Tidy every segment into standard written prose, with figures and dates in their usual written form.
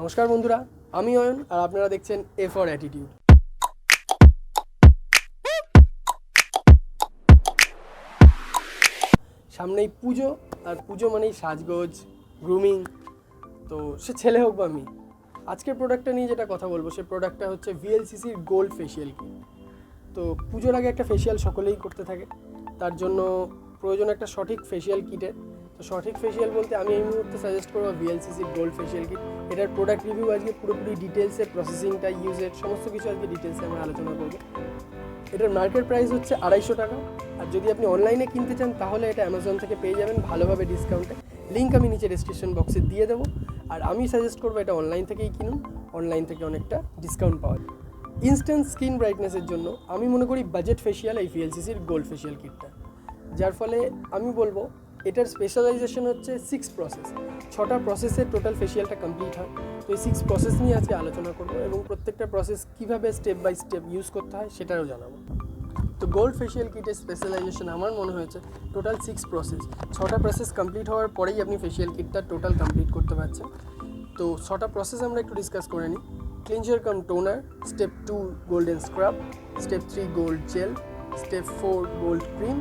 নমস্কার বন্ধুরা, আমি অয়ন আর আপনারা দেখছেন এ ফর অ্যাটিটিউড। সামনেই পুজো, আর পুজো মানেই সাজগোজ, গ্রুমিং। তো সে ছেলে হোক বা মেয়ে, আজকের প্রোডাক্টটা নিয়ে যেটা কথা বলবো সে প্রোডাক্টটা হচ্ছে VLCCর গোল্ড ফেশিয়াল কিট। তো পুজোর আগে একটা ফেশিয়াল সকলেই করতে থাকে, তার জন্য প্রয়োজন একটা সঠিক ফেশিয়াল কিটের। তো সঠিক ফেশিয়াল বলতে আমি এই মুহূর্তে সাজেস্ট করবো VLCCর গোল্ড ফেশিয়াল কিট। এটার প্রোডাক্ট রিভিউ আজকে পুরোপুরি ডিটেলসে, প্রসেসিংটা, ইউজের সমস্ত কিছু আজকে ডিটেলসে আমরা আলোচনা করবো। এটার মার্কেট প্রাইস হচ্ছে 250 টাকা, আর যদি আপনি অনলাইনে কিনতে চান তাহলে এটা অ্যামাজন থেকে পেয়ে যাবেন ভালোভাবে ডিসকাউন্টে। লিঙ্ক আমি নিচে ডেসক্রিপশন বক্সে দিয়ে দেবো। আর আমি সাজেস্ট করবো এটা অনলাইন থেকেই কিনুন, অনলাইন থেকে অনেকটা ডিসকাউন্ট পাওয়া যায়। ইনস্ট্যান্ট স্কিন ব্রাইটনেসের জন্য আমি মনে করি বাজেট ফেশিয়াল এই VLCCর গোল্ড ফেশিয়াল কিটটা, যার ফলে আমি বলবো এটার স্পেশালাইজেশন হচ্ছে 6 প্রসেস। 6টা প্রসেসের টোটাল ফেশিয়ালটা কমপ্লিট হয়। তো এই 6 প্রসেস নিয়ে আজকে আলোচনা করবো এবং প্রত্যেকটা প্রসেস কীভাবে স্টেপ বাই স্টেপ ইউজ করতে হয় সেটাও জানাবো। তো গোল্ড ফেশিয়াল কিটের স্পেশালাইজেশন আমার মনে হয়েছে টোটাল 6 প্রসেস। 6টা প্রসেস কমপ্লিট হওয়ার পরেই আপনি ফেশিয়াল কিটটা টোটাল কমপ্লিট করতে পারছেন। তো 6টা প্রসেস আমরা একটু ডিসকাস করে নিই। Cleanser cum toner, step 2 golden scrub, step 3 gold gel, step 4 gold cream,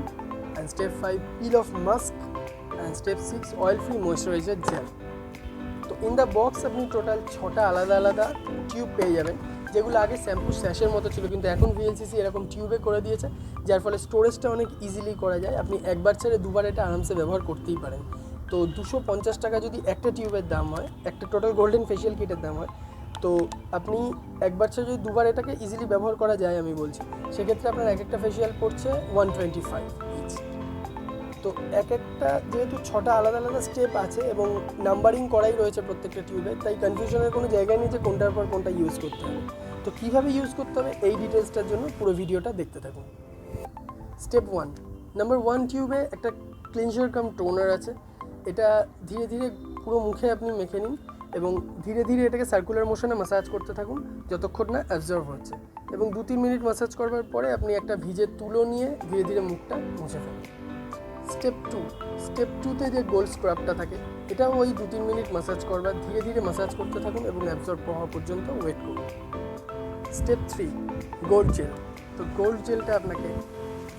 and step 5 peel off mask, and step 6 oil free moisturizer gel. তো ইন দ্য বক্স আপনি টোটাল 6টা আলাদা আলাদা টিউব পেয়ে যাবেন, যেগুলো আগে শ্যাম্পু স্যাশের মতো ছিল, কিন্তু এখন VLCC এরকম টিউবে করে দিয়েছে, যার ফলে স্টোরেজটা অনেক ইজিলি করা যায়। আপনি একবার ছেড়ে দুবার এটা আরামসে ব্যবহার করতেই পারেন। তো 250 টাকা যদি একটা টিউবের দাম হয়, একটা টোটাল গোল্ডেন ফেশিয়াল কিটের দাম হয়, তো আপনি একবার ছেড়ে যদি দুবার এটাকে ইজিলি ব্যবহার করা যায় আমি বলছি, সেক্ষেত্রে আপনার এক একটা ফেশিয়াল পড়ছে 125 ইচ। তো এক একটা যেহেতু 6টা আলাদা আলাদা স্টেপ আছে এবং নাম্বারিং করাই রয়েছে প্রত্যেকটা টিউবে, তাই কনফিউশনের কোনো জায়গায় নেই যে কোনটার পর কোনটা ইউজ করতে হবে। তো কীভাবে ইউজ করতে হবে এই ডিটেলসটার জন্য পুরো ভিডিওটা দেখতে থাকুন। স্টেপ 1, নাম্বার 1 টিউবে একটা ক্লিনজার কাম টোনার আছে। এটা ধীরে ধীরে পুরো মুখে আপনি মেখে নিন এবং ধীরে ধীরে এটাকে সার্কুলার মোশনে ম্যাসাজ করতে থাকুন যতক্ষণ না অ্যাবজর্ব হচ্ছে, এবং 2-3 মিনিট ম্যাসাজ করবার পরে আপনি একটা ভিজের তুলো নিয়ে ধীরে ধীরে মুখটা মুছে ফেলুন। স্টেপ 2তে যে গোল্ড স্ক্রাবটা থাকে, এটাও ওই 2-3 মিনিট ম্যাসাজ করবার, ধীরে ধীরে ম্যাসাজ করতে থাকুন এবং অ্যাবজর্ব হওয়া পর্যন্ত ওয়েট করুন। Step 3 gold gel. তো গোল্ড জেলটা আপনাকে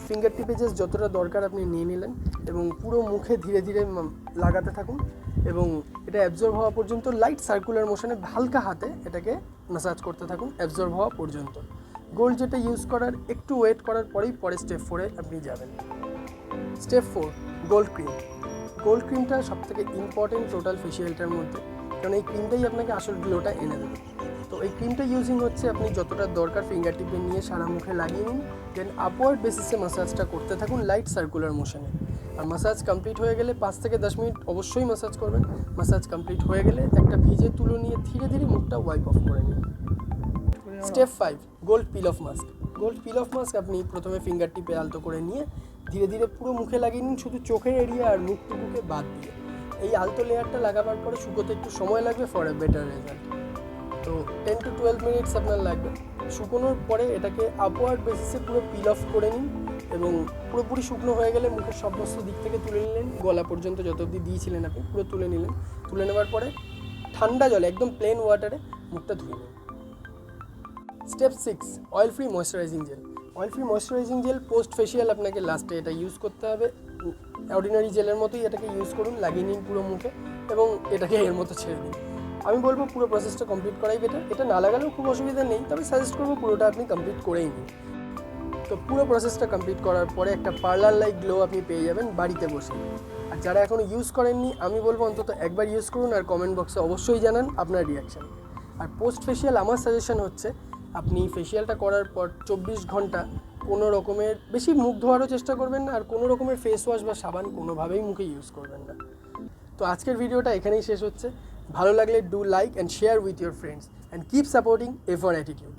ফিঙ্গার টিপে জাস্ট যতটা দরকার আপনি নিয়ে নিলেন এবং পুরো মুখে ধীরে ধীরে লাগাতে থাকুন এবং এটা অ্যাবজর্ব হওয়া পর্যন্ত লাইট সার্কুলার মোশনে হালকা হাতে এটাকে ম্যাসাজ করতে থাকুন অ্যাবজর্ব হওয়া পর্যন্ত। গোল্ড জেলটা ইউজ করার একটু ওয়েট করার পরেই পরে স্টেপ 4-এ আপনি যাবেন। Step 4 gold cream. গোল্ড ক্রিমটা সবথেকে ইম্পর্টেন্ট টোটাল ফেশিয়ালটার মধ্যে, কারণ এই ক্রিমটাই আপনাকে আসল গ্লোটা এনে দেবে। তো এই ক্রিমটা ইউজিং হচ্ছে আপনি যতটা দরকার ফিঙ্গার টিপে নিয়ে সারা মুখে লাগিয়ে নিন, দেন আপওয়ার্ড বেসিসে ম্যাসাজটা করতে থাকুন লাইট সার্কুলার মোশনে। আর ম্যাসাজ কমপ্লিট হয়ে গেলে 5 থেকে 10 মিনিট অবশ্যই ম্যাসাজ করবেন। ম্যাসাজ কমপ্লিট হয়ে গেলে একটা ভিজে তুলো নিয়ে ধীরে ধীরে মুখটা ওয়াইপ অফ করে নিন। Step 5 gold pin of mask. Gold pin of mask আপনি প্রথমে ফিঙ্গার টিপে আলতো করে নিয়ে ধীরে ধীরে পুরো মুখে লাগিয়ে নিন, শুধু চোখের এরিয়া আর মুখটুকুকে বাদ দিয়ে। এই আলতো লেয়ারটা লাগাবার পরে শুকোতে একটু সময় লাগবে ফর এ বেটার রেজাল্ট। তো 10 to 12 মিনিটস আপনার লাগবে। শুকোনোর পরে এটাকে আপওয়ার্ড বেসিসে পুরো পিল অফ করে নিন এবং পুরোপুরি শুকনো হয়ে গেলে মুখের সমস্ত দিক থেকে তুলে নিলেন, গলা পর্যন্ত যত অবধি দিয়েছিলেন আপনি পুরো তুলে নিলেন। তুলে নেওয়ার পরে ঠান্ডা জলে একদম প্লেন ওয়াটারে মুখটা ধুয়ে নিন। Step 6 oil free moisturising gel. Oil free moisturising gel post facial আপনাকে লাস্টে এটা ইউজ করতে হবে। অর্ডিনারি জেলের মতোই এটাকে ইউজ করুন, লাগিয়ে নিন পুরো মুখে এবং এটাকে এর মতো ছেড়ে দিন। আমি বলবো পুরো প্রসেসটা কমপ্লিট করাই বেটার। এটা না লাগালেও খুব অসুবিধা নেই, তবে সাজেস্ট করবো পুরোটা আপনি কমপ্লিট করেই নিন। তো পুরো প্রসেসটা কমপ্লিট করার পরে একটা পার্লার লাইক গ্লো আপনি পেয়ে যাবেন বাড়িতে বসে। আর যারা এখনও ইউজ করেননি আমি বলবো অন্তত একবার ইউজ করুন আর কমেন্ট বক্সে অবশ্যই জানান আপনার রিয়াকশান। আর পোস্ট ফেশিয়াল আমার সাজেশন হচ্ছে আপনি ফেশিয়ালটা করার পর 24 ঘন্টা কোনো রকমের বেশি মুখ ধোয়ারও চেষ্টা করবেন না, আর কোনো রকমের ফেস ওয়াশ বা সাবান কোনোভাবেই মুখে ইউজ করবেন না। তো আজকের ভিডিওটা এখানেই শেষ হচ্ছে। ভালো লাগলে do like and share with your friends and keep supporting A for attitude.